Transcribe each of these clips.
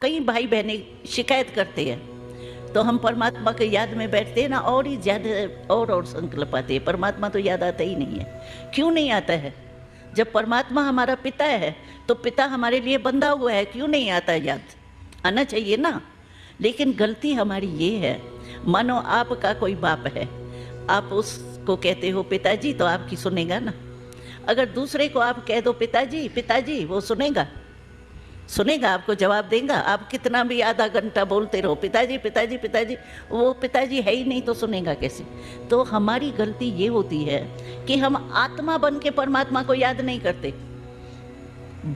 कई भाई बहनें शिकायत करते हैं, तो हम परमात्मा की याद में बैठते हैं ना, और ही ज़्यादा और संकल्प आते हैं। परमात्मा तो याद आता ही नहीं है। क्यों नहीं आता है? जब परमात्मा हमारा पिता है तो पिता हमारे लिए बंधा हुआ है, क्यों नहीं आता याद? आना चाहिए ना। लेकिन गलती हमारी ये है, मानो आपका कोई बाप है, आप उसको कहते हो पिताजी, तो आपकी सुनेगा ना। अगर दूसरे को आप कह दो पिताजी पिताजी, वो सुनेगा? सुनेगा? आपको जवाब देगा? आप कितना भी आधा घंटा बोलते रहो पिताजी पिताजी पिताजी, वो पिताजी है ही नहीं तो सुनेगा कैसे? तो हमारी गलती ये होती है कि हम आत्मा बन के परमात्मा को याद नहीं करते।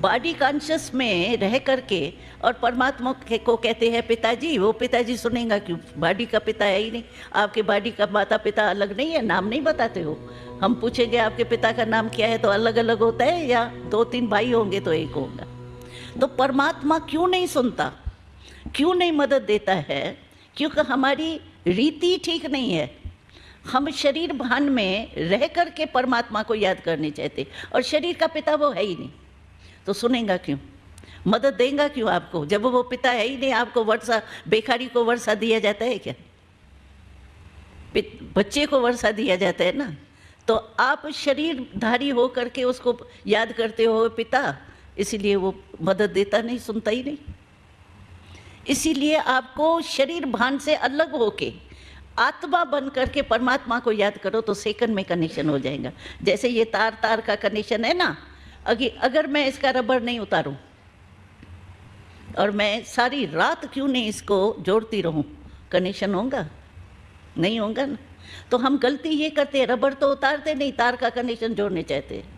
बॉडी कॉन्शियस में रह करके और परमात्मा को कहते हैं पिताजी, वो पिताजी सुनेगा क्यों? बॉडी का पिता है ही नहीं। आपके बॉडी का माता पिता अलग नहीं है? नाम नहीं बताते हो? हम पूछेंगे आपके पिता का नाम क्या है तो अलग अलग होता है, या 2-3 भाई होंगे तो एक होगा? तो परमात्मा क्यों नहीं सुनता, क्यों नहीं मदद देता है? क्योंकि हमारी रीति ठीक नहीं है। हम शरीर भान में रह कर के परमात्मा को याद करने चाहते, और शरीर का पिता वो है ही नहीं, तो सुनेगा क्यों? मदद देगा क्यों आपको? जब वो पिता है ही नहीं, आपको वर्षा, बेकारी को वर्षा दिया जाता है क्या? बच्चे को वर्षा दिया जाता है ना। तो आप शरीरधारी हो करके उसको याद करते हो पिता, इसीलिए वो मदद देता नहीं, सुनता ही नहीं। इसीलिए आपको शरीर भान से अलग होके आत्मा बन करके परमात्मा को याद करो, तो सेकंड में कनेक्शन हो जाएगा। जैसे ये तार तार का कनेक्शन है ना, अगर मैं इसका रबर नहीं उतारूं और मैं सारी रात क्यों नहीं इसको जोड़ती रहूं, कनेक्शन होगा? नहीं होगा ना। तो हम गलती ये करते हैं, रबर तो उतारते नहीं, तार का कनेक्शन जोड़ने चाहते हैं।